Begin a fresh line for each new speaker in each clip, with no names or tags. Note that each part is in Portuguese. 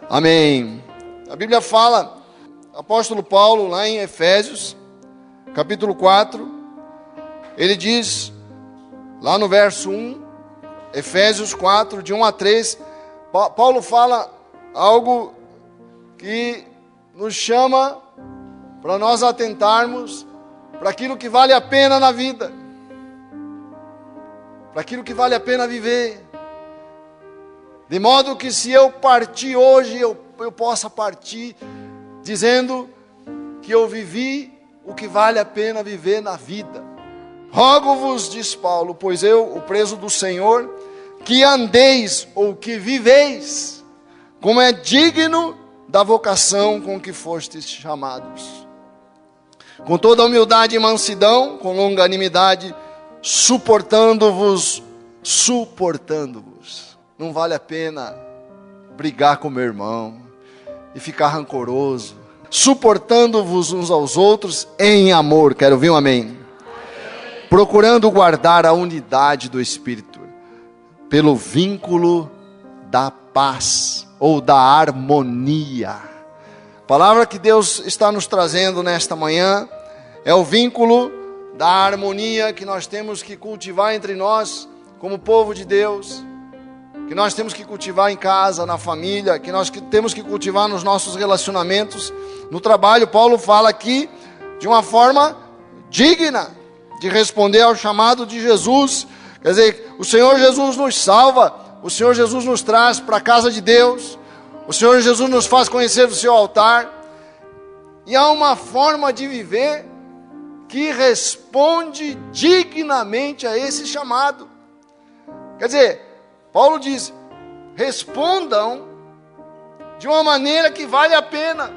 Amém. A Bíblia fala, apóstolo Paulo, lá em Efésios, capítulo 4, ele diz, lá no verso 1, Efésios 4, de 1 a 3, Paulo fala algo que nos chama para nós atentarmos para aquilo que vale a pena na vida, para aquilo que vale a pena viver, de modo que se eu partir hoje, eu possa partir dizendo que eu vivi o que vale a pena viver na vida. Rogo-vos, diz Paulo, pois eu, o preso do Senhor, que andeis ou que viveis, como é digno da vocação com que fostes chamados, com toda humildade e mansidão, com longanimidade, suportando-vos. Não vale a pena brigar com meu irmão e ficar rancoroso, suportando-vos uns aos outros em amor. Quero ouvir um amém? Procurando guardar a unidade do Espírito, pelo vínculo da paz, ou da harmonia. A palavra que Deus está nos trazendo nesta manhã, é o vínculo da harmonia que nós temos que cultivar entre nós, como povo de Deus, que nós temos que cultivar em casa, na família, que nós temos que cultivar nos nossos relacionamentos, no trabalho. Paulo fala aqui de uma forma digna de responder ao chamado de Jesus. Quer dizer, o Senhor Jesus nos salva, o Senhor Jesus nos traz para a casa de Deus, o Senhor Jesus nos faz conhecer o seu altar, e há uma forma de viver que responde dignamente a esse chamado. Quer dizer, Paulo diz, respondam de uma maneira que vale a pena,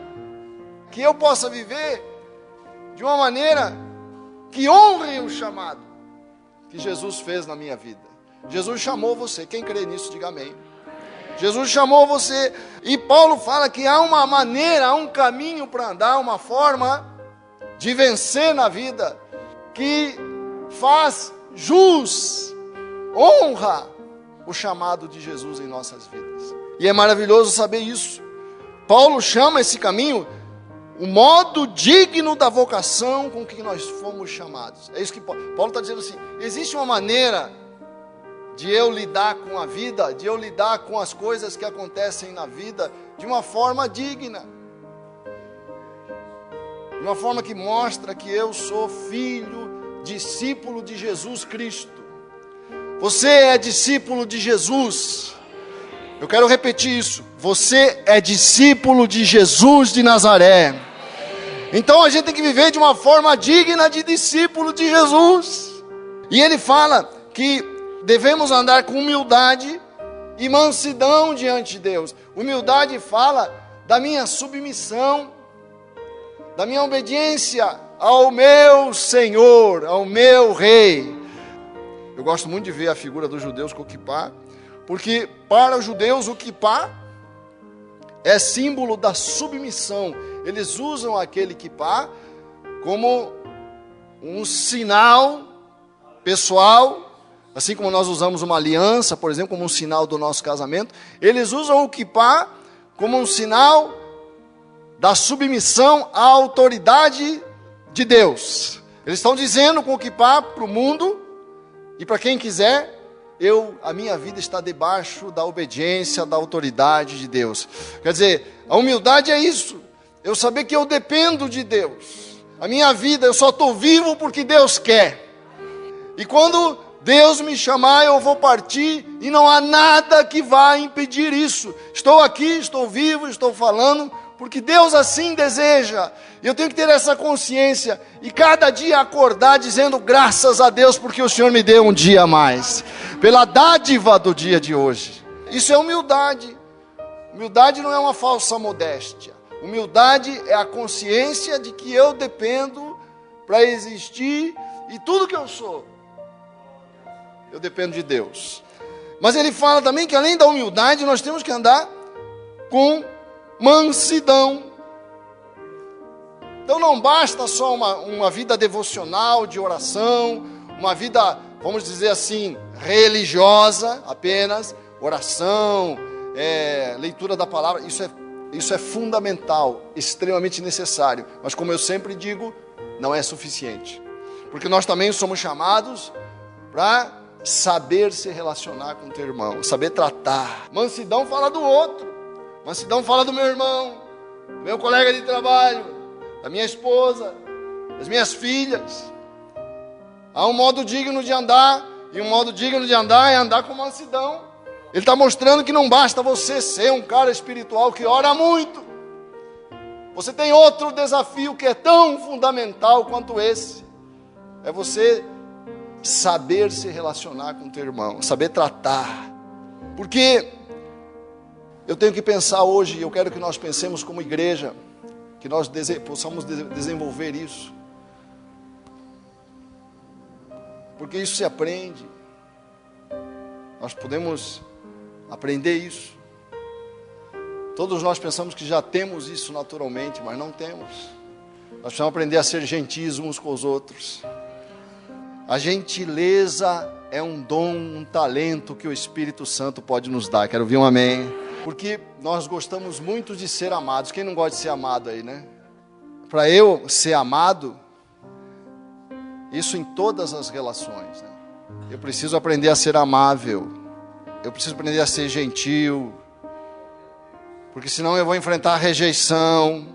que eu possa viver de uma maneira que honre o chamado que Jesus fez na minha vida. Jesus chamou você, quem crê nisso, diga amém. Jesus chamou você, e Paulo fala que há uma maneira, há um caminho para andar, uma forma de vencer na vida, que faz jus, honra o chamado de Jesus em nossas vidas. E é maravilhoso saber isso. Paulo chama esse caminho o modo digno da vocação com que nós fomos chamados. É isso que Paulo está dizendo assim, existe uma maneira de eu lidar com a vida, de eu lidar com as coisas que acontecem na vida, de uma forma digna, de uma forma que mostra que eu sou filho, discípulo de Jesus Cristo. Você é discípulo de Jesus. Eu quero repetir isso. Você é discípulo de Jesus de Nazaré. Então a gente tem que viver de uma forma digna de discípulo de Jesus. E ele fala que devemos andar com humildade e mansidão diante de Deus. Humildade fala da minha submissão, da minha obediência ao meu Senhor, ao meu Rei. Eu gosto muito de ver a figura dos judeus com o quipá, porque para os judeus o quipá é símbolo da submissão. Eles usam aquele quipá como um sinal pessoal, assim como nós usamos uma aliança, por exemplo, como um sinal do nosso casamento. Eles usam o quipá como um sinal da submissão à autoridade de Deus. Eles estão dizendo com o quipá para o mundo, e para quem quiser, a minha vida está debaixo da obediência, da autoridade de Deus. Quer dizer, a humildade é isso. Eu saber que eu dependo de Deus. A minha vida, eu só estou vivo porque Deus quer. E quando Deus me chamar, eu vou partir, e não há nada que vá impedir isso. Estou aqui, estou vivo, estou falando, porque Deus assim deseja. E eu tenho que ter essa consciência, e cada dia acordar dizendo graças a Deus, porque o Senhor me deu um dia a mais, pela dádiva do dia de hoje. Isso é humildade. Humildade não é uma falsa modéstia. Humildade é a consciência de que eu dependo para existir, e tudo que eu sou, eu dependo de Deus. Mas ele fala também que além da humildade, nós temos que andar com mansidão. Então não basta só uma vida devocional, de oração, uma vida, vamos dizer assim, religiosa apenas, oração, leitura da palavra, isso é fundamental, extremamente necessário. Mas como eu sempre digo, não é suficiente. Porque nós também somos chamados para saber se relacionar com o teu irmão, saber tratar. Mansidão fala do outro, mansidão fala do meu irmão, do meu colega de trabalho, da minha esposa, das minhas filhas. Há um modo digno de andar, e um modo digno de andar é andar com mansidão. Ele está mostrando que não basta você ser um cara espiritual que ora muito. Você tem outro desafio que é tão fundamental quanto esse. É você saber se relacionar com o teu irmão, saber tratar. Porque eu tenho que pensar hoje, eu quero que nós pensemos como igreja, que nós possamos desenvolver isso. Porque isso se aprende. Nós podemos aprender isso. Todos nós pensamos que já temos isso naturalmente, mas não temos. Nós precisamos aprender a ser gentis uns com os outros. A gentileza é um dom, um talento que o Espírito Santo pode nos dar. Quero ouvir um amém. Porque nós gostamos muito de ser amados. Quem não gosta de ser amado aí, né? Para eu ser amado, isso em todas as relações, né? Eu preciso aprender a ser amável. Eu preciso aprender a ser gentil. Porque senão eu vou enfrentar a rejeição.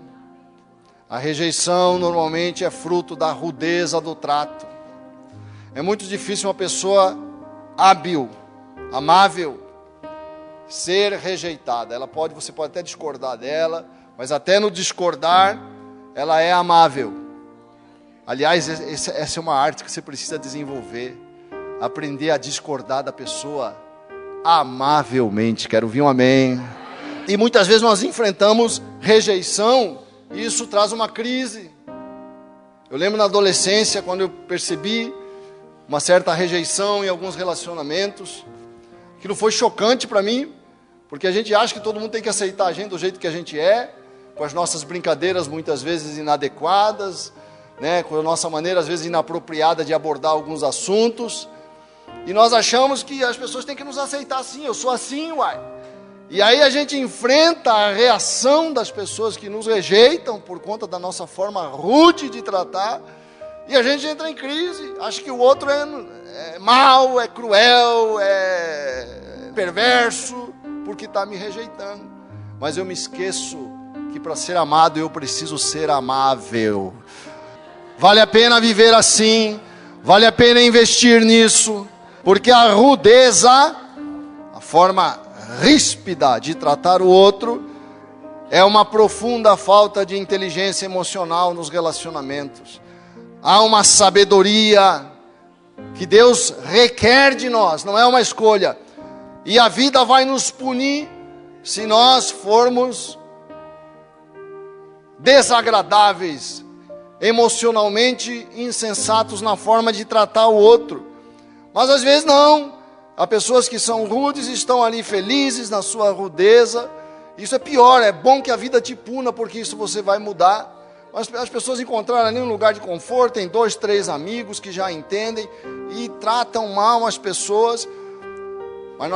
A rejeição normalmente é fruto da rudeza do trato. É muito difícil uma pessoa hábil, amável, ser rejeitada. Você pode até discordar dela, mas até no discordar, ela é amável. Aliás, essa é uma arte que você precisa desenvolver. Aprender a discordar da pessoa amavelmente. Quero ouvir um amém. E muitas vezes nós enfrentamos rejeição e isso traz uma crise. Eu lembro na adolescência, quando eu percebi uma certa rejeição em alguns relacionamentos, aquilo foi chocante para mim, porque a gente acha que todo mundo tem que aceitar a gente do jeito que a gente é, com as nossas brincadeiras muitas vezes inadequadas, né, com a nossa maneira às vezes inapropriada de abordar alguns assuntos, e nós achamos que as pessoas têm que nos aceitar assim, eu sou assim, uai. E aí a gente enfrenta a reação das pessoas que nos rejeitam por conta da nossa forma rude de tratar, e a gente entra em crise, acha que o outro é mau, é cruel, é perverso, porque está me rejeitando. Mas eu me esqueço que para ser amado eu preciso ser amável. Vale a pena viver assim, vale a pena investir nisso, porque a rudeza, a forma ríspida de tratar o outro, é uma profunda falta de inteligência emocional nos relacionamentos. Há uma sabedoria que Deus requer de nós, não é uma escolha. E a vida vai nos punir se nós formos desagradáveis, emocionalmente insensatos na forma de tratar o outro. Mas às vezes não. Há pessoas que são rudes e estão ali felizes na sua rudeza. Isso é pior, é bom que a vida te puna, porque isso você vai mudar. Mas as pessoas encontraram ali um lugar de conforto, tem 2, 3 amigos que já entendem e tratam mal as pessoas. Mas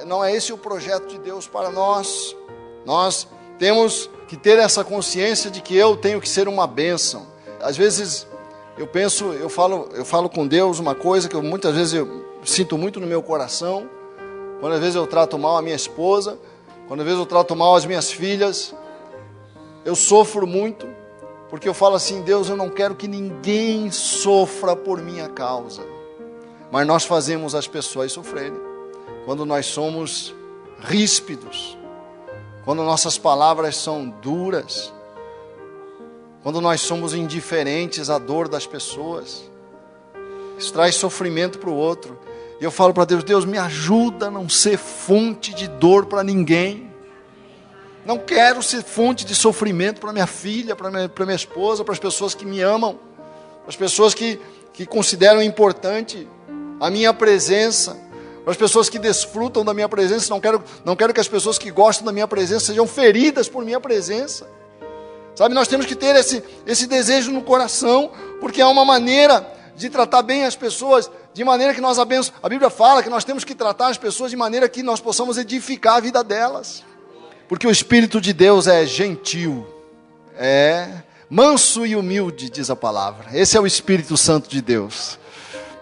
não é esse o projeto de Deus para nós. Nós temos que ter essa consciência de que eu tenho que ser uma bênção. Às vezes eu falo com Deus uma coisa que muitas vezes eu sinto muito no meu coração. Quando às vezes eu trato mal a minha esposa, quando às vezes eu trato mal as minhas filhas, eu sofro muito. Porque eu falo assim, Deus, eu não quero que ninguém sofra por minha causa. Mas nós fazemos as pessoas sofrerem. Quando nós somos ríspidos. Quando nossas palavras são duras. Quando nós somos indiferentes à dor das pessoas. Isso traz sofrimento para o outro. E eu falo para Deus, Deus, me ajuda a não ser fonte de dor para ninguém. Não quero ser fonte de sofrimento para minha filha, para minha esposa, para as pessoas que me amam, para as pessoas que consideram importante a minha presença, para as pessoas que desfrutam da minha presença. Não quero que as pessoas que gostam da minha presença sejam feridas por minha presença. Sabe, nós temos que ter esse desejo no coração, porque é uma maneira de tratar bem as pessoas, de maneira que nós abençoamos. A Bíblia fala que nós temos que tratar as pessoas de maneira que nós possamos edificar a vida delas. Porque o Espírito de Deus é gentil, é manso e humilde, diz a palavra. Esse é o Espírito Santo de Deus.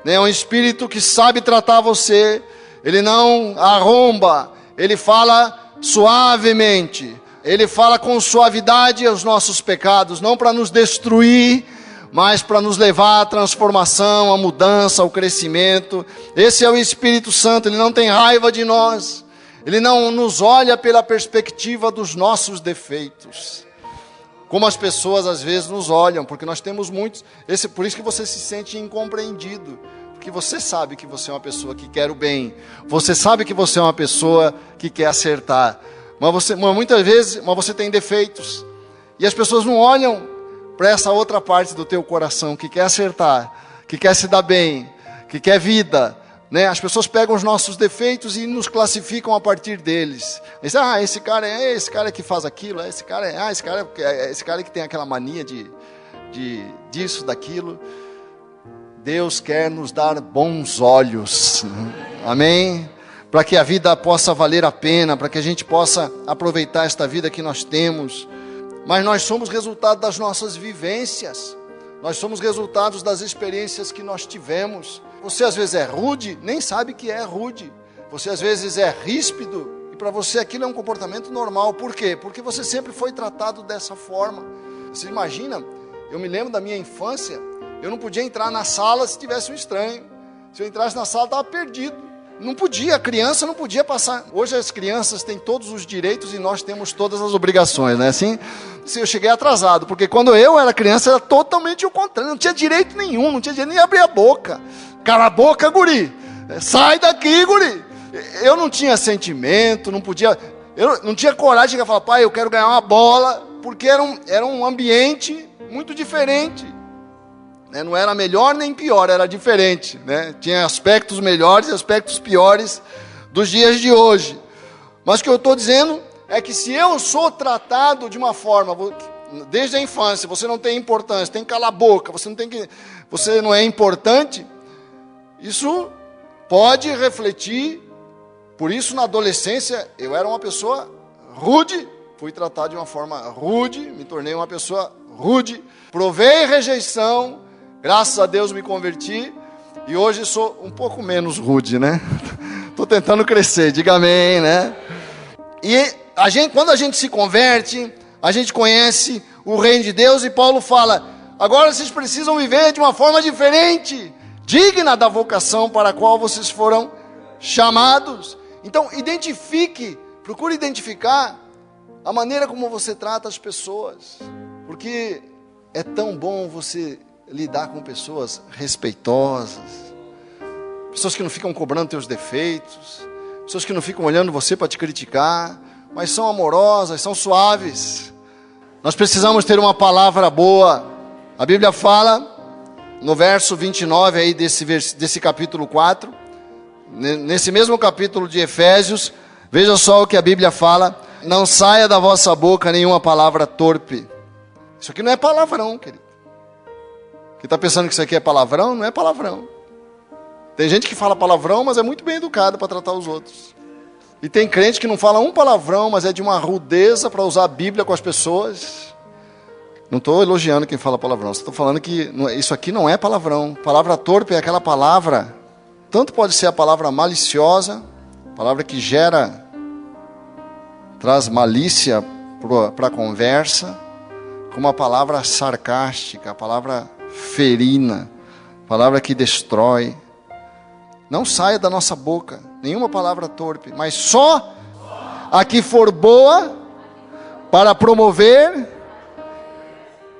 É um Espírito que sabe tratar você, ele não arromba, ele fala suavemente, ele fala com suavidade aos nossos pecados, não para nos destruir, mas para nos levar à transformação, à mudança, ao crescimento. Esse é o Espírito Santo, ele não tem raiva de nós, ele não nos olha pela perspectiva dos nossos defeitos, como as pessoas às vezes nos olham, porque nós temos muitos. Por isso que você se sente incompreendido, porque você sabe que você é uma pessoa que quer o bem, você sabe que você é uma pessoa que quer acertar, mas muitas vezes você tem defeitos, e as pessoas não olham para essa outra parte do teu coração, que quer acertar, que quer se dar bem, que quer vida, né? As pessoas pegam os nossos defeitos e nos classificam a partir deles. Dizem, esse cara que faz aquilo, esse cara que tem aquela mania disso, daquilo. Deus quer nos dar bons olhos, amém? Para que a vida possa valer a pena, para que a gente possa aproveitar esta vida que nós temos. Mas nós somos resultado das nossas vivências, nós somos resultados das experiências que nós tivemos. Você às vezes é rude, nem sabe que é rude. Você às vezes é ríspido, e para você aquilo é um comportamento normal. Por quê? Porque você sempre foi tratado dessa forma. Você imagina, eu me lembro da minha infância, eu não podia entrar na sala se tivesse um estranho. Se eu entrasse na sala, eu estava perdido. Não podia, a criança não podia passar. Hoje as crianças têm todos os direitos e nós temos todas as obrigações, né? Assim, eu cheguei atrasado, porque quando eu era criança era totalmente o contrário, não tinha direito nenhum, não tinha direito nem de abrir a boca. Cala a boca, guri, sai daqui, guri. Eu não tinha sentimento, eu não tinha coragem de falar, pai, eu quero ganhar uma bola, porque era um ambiente muito diferente. Não era melhor nem pior, era diferente, né? Tinha aspectos melhores e aspectos piores dos dias de hoje. Mas o que eu estou dizendo é que se eu sou tratado de uma forma, desde a infância, você não tem importância, tem que calar a boca, você não é importante, isso pode refletir. Por isso na adolescência eu era uma pessoa rude, fui tratado de uma forma rude, me tornei uma pessoa rude, provei rejeição. Graças a Deus me converti e hoje sou um pouco menos rude, né? Estou tentando crescer, diga amém, né? E quando a gente se converte, a gente conhece o reino de Deus e Paulo fala, agora vocês precisam viver de uma forma diferente, digna da vocação para a qual vocês foram chamados. Então procure identificar a maneira como você trata as pessoas, porque é tão bom você lidar com pessoas respeitosas, pessoas que não ficam cobrando teus defeitos, pessoas que não ficam olhando você para te criticar, mas são amorosas, são suaves. Nós precisamos ter uma palavra boa. A Bíblia fala no verso 29 aí desse capítulo 4, nesse mesmo capítulo de Efésios, veja só o que a Bíblia fala: não saia da vossa boca nenhuma palavra torpe. Isso aqui não é palavrão, querido. Quem está pensando que isso aqui é palavrão, não é palavrão. Tem gente que fala palavrão, mas é muito bem educado para tratar os outros. E tem crente que não fala um palavrão, mas é de uma rudeza para usar a Bíblia com as pessoas. Não estou elogiando quem fala palavrão, estou falando que isso aqui não é palavrão. Palavra torpe é aquela palavra, tanto pode ser a palavra maliciosa, palavra que traz malícia para a conversa, como a palavra sarcástica, a palavra ferina, palavra que destrói. Não saia da nossa boca nenhuma palavra torpe, mas só a que for boa para promover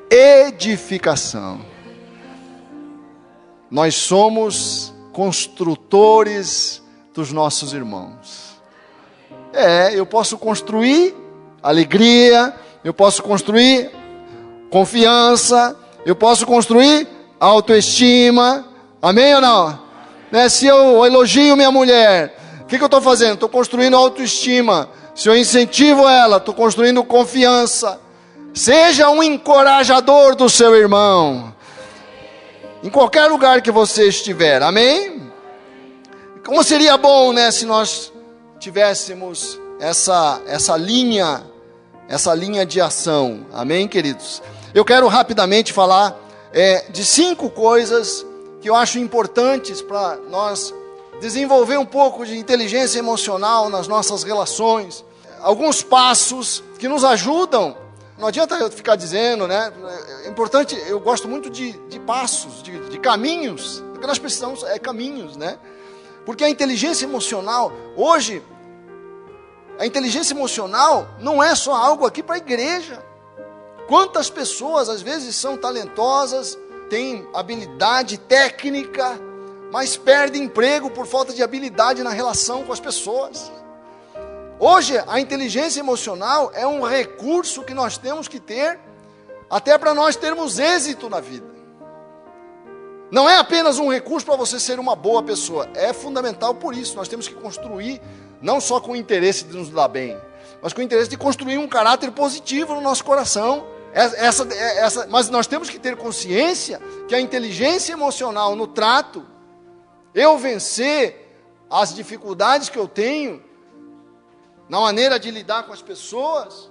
edificação. Nós somos construtores dos nossos irmãos. Eu posso construir alegria, eu posso construir confiança, eu posso construir autoestima, amém ou não? Se eu elogio minha mulher, o que eu estou fazendo? Estou construindo autoestima. Se eu incentivo ela, estou construindo confiança. Seja um encorajador do seu irmão. em qualquer lugar que você estiver, amém? Como seria bom, né, se nós tivéssemos essa linha de ação, amém, queridos? Eu quero rapidamente falar de 5 coisas que eu acho importantes para nós desenvolver um pouco de inteligência emocional nas nossas relações. Alguns passos que nos ajudam. Não adianta eu ficar dizendo, né? É importante, eu gosto muito de passos, de caminhos. O que nós precisamos é caminhos, né? Porque a inteligência emocional, hoje, a inteligência emocional não é só algo aqui para a igreja. Quantas pessoas, às vezes, são talentosas, têm habilidade técnica, mas perdem emprego por falta de habilidade na relação com as pessoas. Hoje, a inteligência emocional é um recurso que nós temos que ter, até para nós termos êxito na vida. Não é apenas um recurso para você ser uma boa pessoa, é fundamental por isso. Nós temos que construir, não só com o interesse de nos dar bem, mas com o interesse de construir um caráter positivo no nosso coração. Mas nós temos que ter consciência que a inteligência emocional no trato, eu vencer as dificuldades que eu tenho, na maneira de lidar com as pessoas,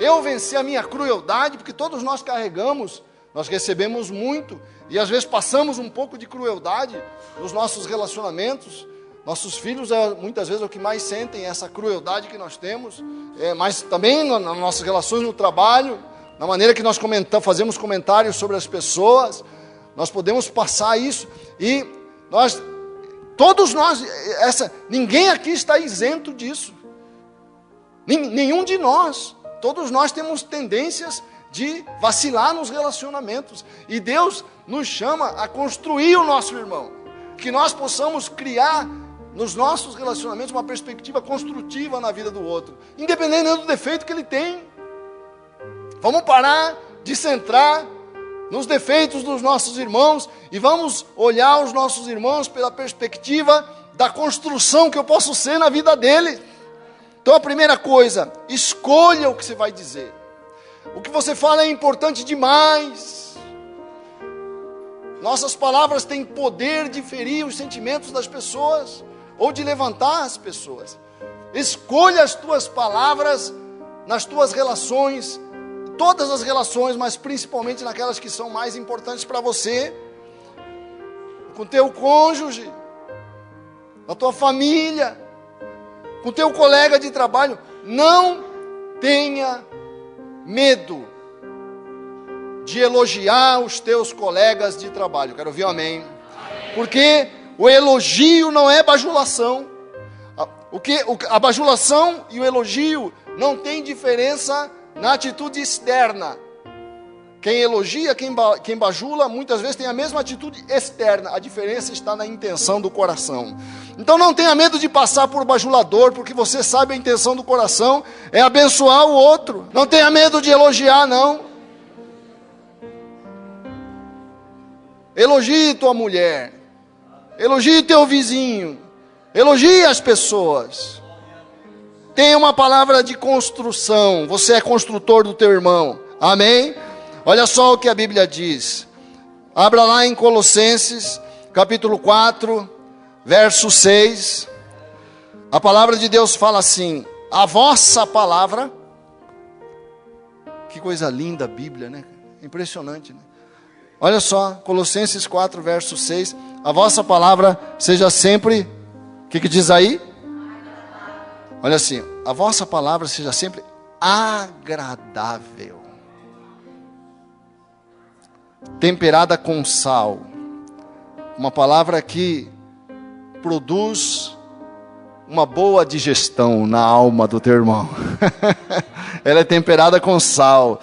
eu vencer a minha crueldade, porque todos nós carregamos, nós recebemos muito, e às vezes passamos um pouco de crueldade nos nossos relacionamentos. Nossos filhos, muitas vezes, é o que mais sentem, essa crueldade que nós temos, mas também nas nossas relações no trabalho, na maneira que nós fazemos comentários sobre as pessoas, nós podemos passar isso, e todos nós, ninguém aqui está isento disso. Nenhum de nós, todos nós temos tendências de vacilar nos relacionamentos, e Deus nos chama a construir o nosso irmão, que nós possamos criar nos nossos relacionamentos uma perspectiva construtiva na vida do outro, independente do defeito que ele tem. Vamos parar de centrar nos defeitos dos nossos irmãos, e vamos olhar os nossos irmãos pela perspectiva da construção que eu posso ser na vida dele. Então a primeira coisa, escolha o que você vai dizer. O que você fala é importante demais. Nossas palavras têm poder de ferir os sentimentos das pessoas, ou de levantar as pessoas. Escolha as tuas palavras nas tuas relações, todas as relações, mas principalmente naquelas que são mais importantes para você, com teu cônjuge, na tua família, com teu colega de trabalho. Não tenha medo de elogiar os teus colegas de trabalho. Quero ouvir um amém. Porque o elogio não é bajulação. A bajulação e o elogio não tem diferença na atitude externa. Quem elogia, quem bajula, muitas vezes tem a mesma atitude externa. A diferença está na intenção do coração. Então não tenha medo de passar por bajulador, porque você sabe a intenção do coração é abençoar o outro. Não tenha medo de elogiar, não. Elogie tua mulher, elogie teu vizinho, elogie as pessoas. Tenha uma palavra de construção. Você é construtor do teu irmão, amém? Olha só o que a Bíblia diz. Abra lá em Colossenses, capítulo 4, verso 6. A palavra de Deus fala assim: a vossa palavra. Que coisa linda a Bíblia, né? Impressionante, né? Olha só, Colossenses 4, verso 6. A vossa palavra seja sempre, o que diz aí? Olha assim, a vossa palavra seja sempre agradável, temperada com sal. Uma palavra que produz uma boa digestão na alma do teu irmão. Ela é temperada com sal,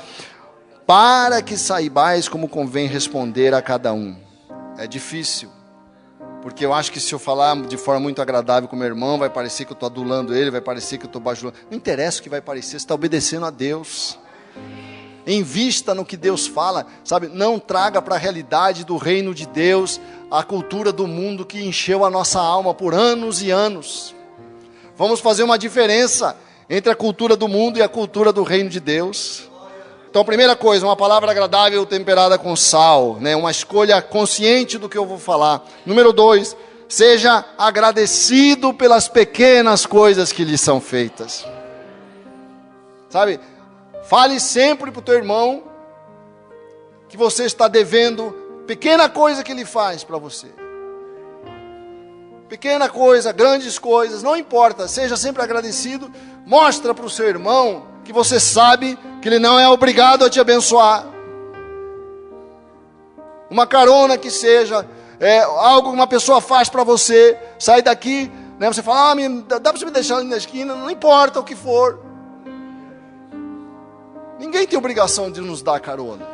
para que saibais como convém responder a cada um. É difícil, porque eu acho que se eu falar de forma muito agradável com meu irmão, vai parecer que eu estou adulando ele, vai parecer que eu estou bajulando. Não interessa o que vai parecer, você está obedecendo a Deus. Invista no que Deus fala, sabe? Não traga para a realidade do reino de Deus a cultura do mundo que encheu a nossa alma por anos e anos. Vamos fazer uma diferença entre a cultura do mundo e a cultura do reino de Deus. Então, primeira coisa, uma palavra agradável temperada com sal, né? Uma escolha consciente do que eu vou falar. Número 2, seja agradecido pelas pequenas coisas que lhe são feitas. Sabe, fale sempre para o teu irmão que você está devendo pequena coisa que ele faz para você. Pequena coisa, grandes coisas, não importa, seja sempre agradecido. Mostra para o seu irmão que você sabe que ele não é obrigado a te abençoar. Uma carona que seja, algo que uma pessoa faz para você, sai daqui, né, você fala, dá para você me deixar ali na esquina, não importa o que for. Ninguém tem obrigação de nos dar carona.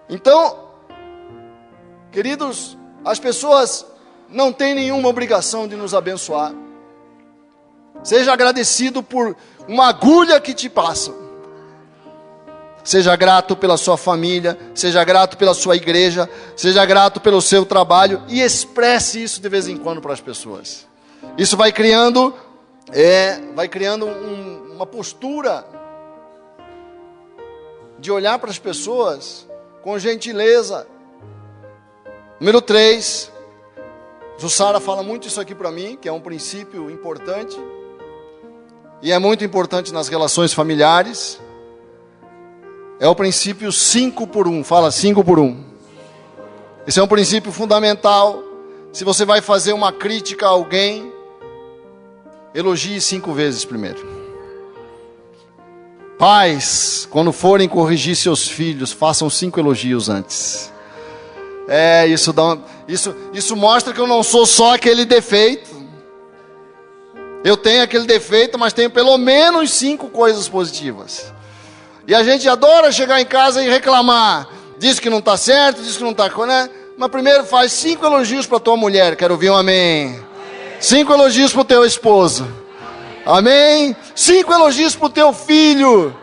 Então, queridos, as pessoas não têm nenhuma obrigação de nos abençoar. Seja agradecido por uma agulha que te passam. Seja grato pela sua família, seja grato pela sua igreja, seja grato pelo seu trabalho e expresse isso de vez em quando para as pessoas. Isso vai criando uma postura de olhar para as pessoas com gentileza. Número 3, Jussara fala muito isso aqui para mim, que é um princípio importante, e é muito importante nas relações familiares. É o princípio 5 por 1, fala 5 por 1. Esse é um princípio fundamental. Se você vai fazer uma crítica a alguém, elogie 5 vezes primeiro. Pais, quando forem corrigir seus filhos, façam 5 elogios antes. Isso mostra que eu não sou só aquele defeito. Eu tenho aquele defeito, mas tenho pelo menos 5 coisas positivas. E a gente adora chegar em casa e reclamar. Diz que não está certo, diz que não está... Né? Mas primeiro faz 5 elogios para tua mulher. Quero ouvir um amém. 5 elogios para o teu esposo. Amém? 5 elogios para o teu filho.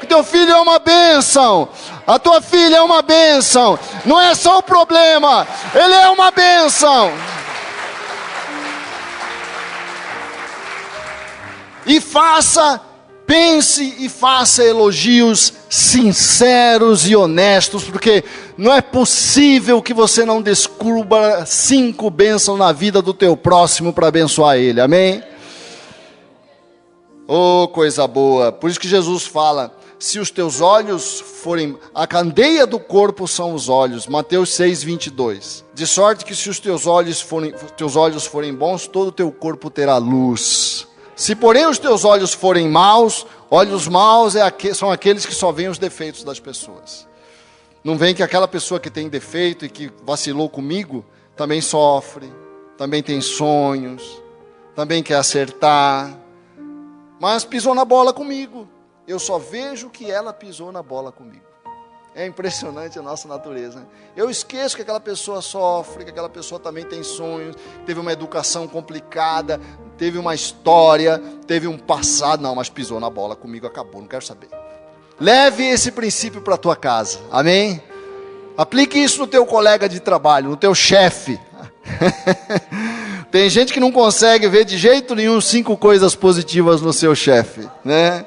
Que teu filho é uma bênção. A tua filha é uma bênção. Não é só o problema. Ele é uma bênção. E pense e faça elogios sinceros e honestos, porque não é possível que você não descubra 5 bênçãos na vida do teu próximo para abençoar ele, amém? Oh, coisa boa, por isso que Jesus fala, se os teus olhos forem, a candeia do corpo são os olhos, Mateus 6:22, de sorte que se os teus olhos forem bons, todo o teu corpo terá luz. Se porém os teus olhos forem maus, olhos maus são aqueles que só veem os defeitos das pessoas. Não vem que aquela pessoa que tem defeito e que vacilou comigo, também sofre, também tem sonhos, também quer acertar, mas pisou na bola comigo. Eu só vejo que ela pisou na bola comigo. É impressionante a nossa natureza, né? Eu esqueço que aquela pessoa sofre, que aquela pessoa também tem sonhos, teve uma educação complicada, teve uma história, teve um passado. Não, mas pisou na bola comigo, acabou, não quero saber. Leve esse princípio para a tua casa, amém? Aplique isso no teu colega de trabalho, no teu chefe. Tem gente que não consegue ver de jeito nenhum 5 coisas positivas no seu chefe, né?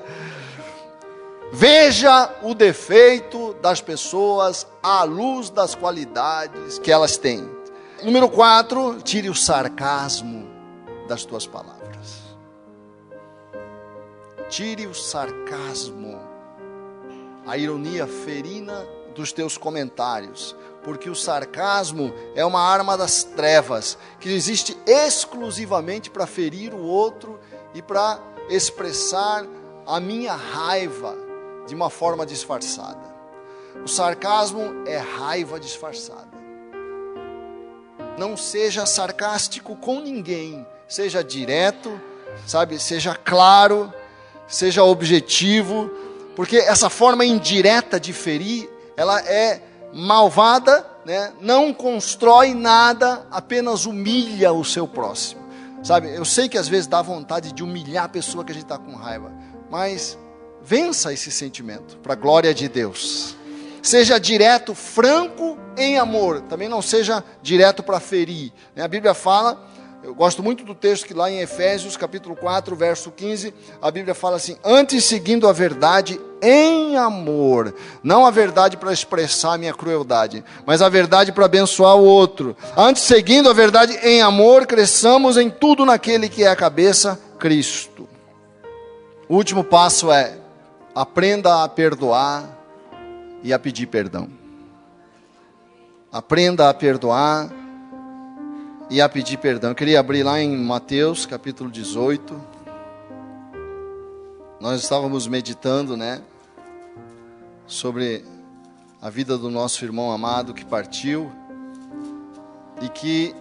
Veja o defeito das pessoas à luz das qualidades que elas têm. Número 4, tire o sarcasmo das tuas palavras. Tire o sarcasmo, a ironia ferina dos teus comentários, porque o sarcasmo é uma arma das trevas, que existe exclusivamente para ferir o outro e para expressar a minha raiva de uma forma disfarçada. O sarcasmo é raiva disfarçada. Não seja sarcástico com ninguém, seja direto, sabe? Seja claro, seja objetivo, porque essa forma indireta de ferir, ela é malvada, né? Não constrói nada, apenas humilha o seu próximo, sabe? Eu sei que às vezes dá vontade de humilhar a pessoa que a gente está com raiva, mas vença esse sentimento, para a glória de Deus. Seja direto, franco em amor. Também não seja direto para ferir. A Bíblia fala, eu gosto muito do texto que lá em Efésios, capítulo 4, verso 15, a Bíblia fala assim: antes seguindo a verdade, em amor. Não a verdade para expressar a minha crueldade, mas a verdade para abençoar o outro. Antes, seguindo a verdade em amor, cresçamos em tudo naquele que é a cabeça, Cristo. O último passo é: aprenda a perdoar e a pedir perdão. Aprenda a perdoar e a pedir perdão. Eu queria abrir lá em Mateus capítulo 18. Nós estávamos meditando, sobre a vida do nosso irmão amado que partiu, e que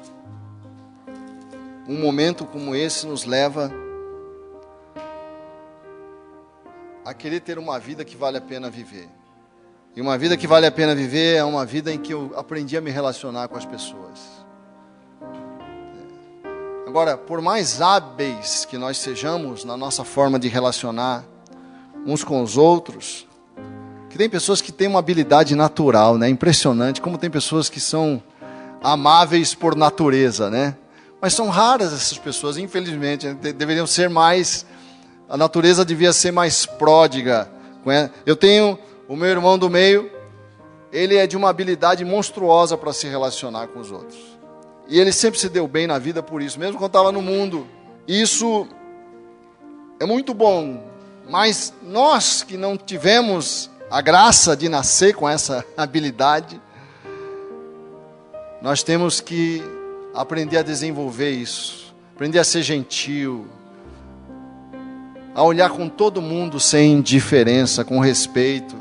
um momento como esse nos leva a querer ter uma vida que vale a pena viver. E uma vida que vale a pena viver é uma vida em que eu aprendi a me relacionar com as pessoas. Agora, por mais hábeis que nós sejamos na nossa forma de relacionar uns com os outros, que tem pessoas que têm uma habilidade natural, impressionante, como tem pessoas que são amáveis por natureza, mas são raras essas pessoas, infelizmente, deveriam ser mais, a natureza devia ser mais pródiga. Eu tenho o meu irmão do meio, ele é de uma habilidade monstruosa para se relacionar com os outros. E ele sempre se deu bem na vida por isso, mesmo quando estava no mundo. Isso é muito bom, mas nós que não tivemos a graça de nascer com essa habilidade, nós temos que aprender a desenvolver isso, aprender a ser gentil, a olhar com todo mundo sem indiferença, com respeito,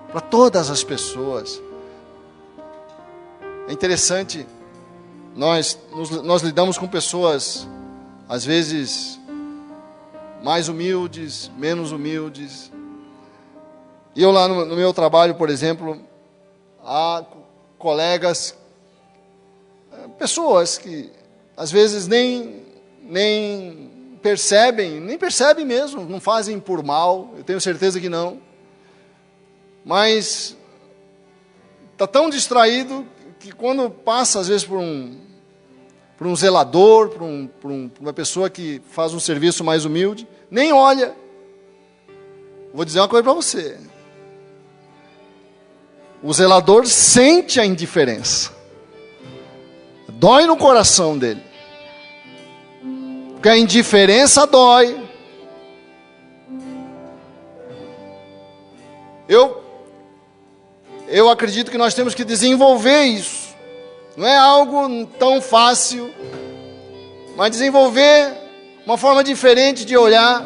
para todas as pessoas. É interessante, nós lidamos com pessoas, às vezes, mais humildes, menos humildes. E eu lá no meu trabalho, por exemplo, há colegas, pessoas que às vezes nem percebem mesmo, não fazem por mal, eu tenho certeza que não. Mas está tão distraído que quando passa às vezes por um zelador, por uma pessoa que faz um serviço mais humilde, nem olha. Vou dizer uma coisa para você. O zelador sente a indiferença. Dói no coração dele. Porque a indiferença dói. Eu acredito que nós temos que desenvolver isso. Não é algo tão fácil, mas desenvolver uma forma diferente de olhar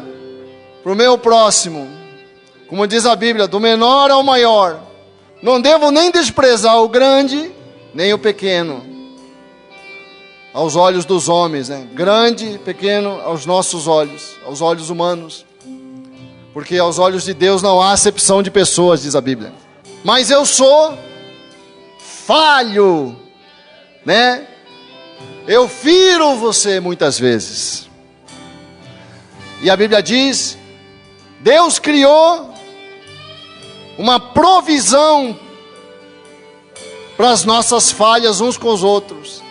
para o meu próximo. Como diz a Bíblia, do menor ao maior. Não devo nem desprezar o grande, nem o pequeno. Aos olhos dos homens, grande, pequeno, aos nossos olhos, aos olhos humanos. Porque aos olhos de Deus não há acepção de pessoas, diz a Bíblia. Mas eu sou falho, Eu firo você muitas vezes. E a Bíblia diz, Deus criou uma provisão para as nossas falhas uns com os outros.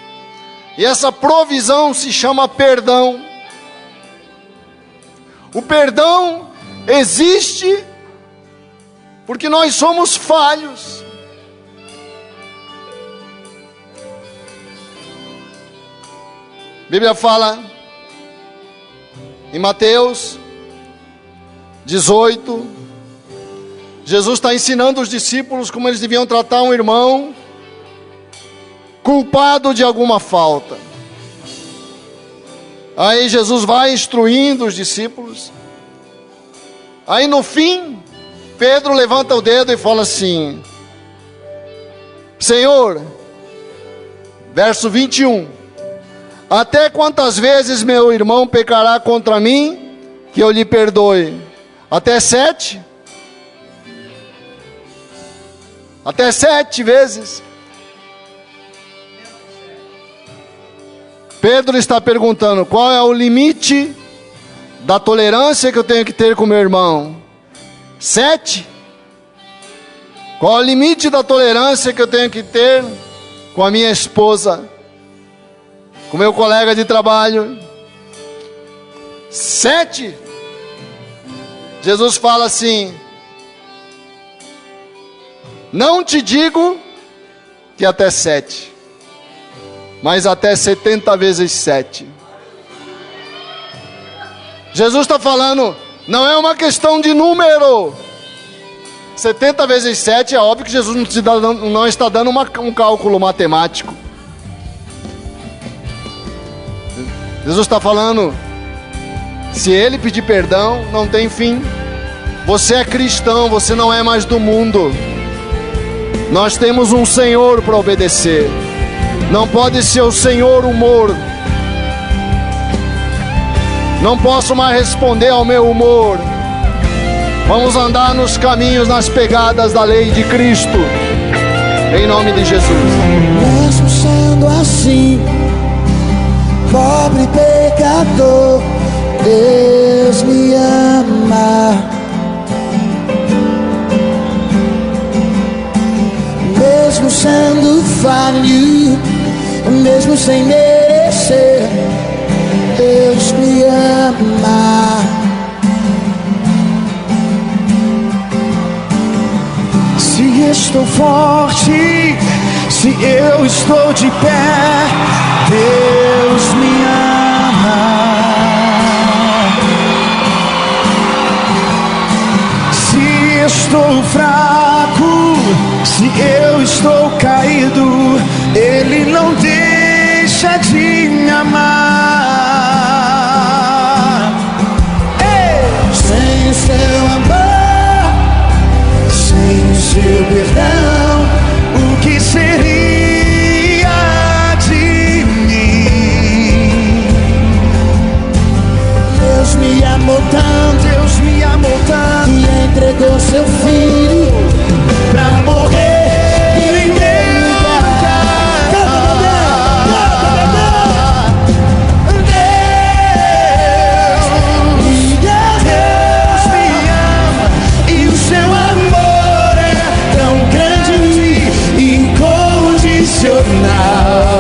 E essa provisão se chama perdão. O perdão existe porque nós somos falhos. A Bíblia fala em Mateus 18, Jesus está ensinando os discípulos como eles deviam tratar um irmão culpado de alguma falta. Aí Jesus vai instruindo os discípulos. Aí no fim, Pedro levanta o dedo e fala assim: Senhor, verso 21, até quantas vezes meu irmão pecará contra mim, que eu lhe perdoe? Até 7? Até 7 vezes? Pedro está perguntando, qual é o limite da tolerância que eu tenho que ter com meu irmão? 7? Qual é o limite da tolerância que eu tenho que ter com a minha esposa? Com meu colega de trabalho? 7? Jesus fala assim, Não te digo que até 7, mas até 70 vezes 7. Jesus está falando, não é uma questão de número. 70 vezes 7 é óbvio que Jesus não está dando um cálculo matemático. Jesus está falando, se Ele pedir perdão, não tem fim. Você é cristão, você não é mais do mundo. Nós temos um Senhor para obedecer. Não pode ser o Senhor humor. Não posso mais responder ao meu humor. Vamos andar nos caminhos, nas pegadas da lei de Cristo. Em nome de Jesus.
Mesmo sendo assim, pobre pecador, Deus me ama. Mesmo sendo falho, mesmo sem merecer, Deus me ama. Se estou forte, se eu estou de pé, Deus me ama. Se estou fraco, se eu estou caído, Ele não deixa de me amar. Ei! Sem o seu amor, sem o seu perdão, o que seria de mim? Deus me amou tanto, Deus me amou tanto, que entregou seu filho pra morrer em meu lugar. Deus me ama e o seu amor é tão grande e incondicional.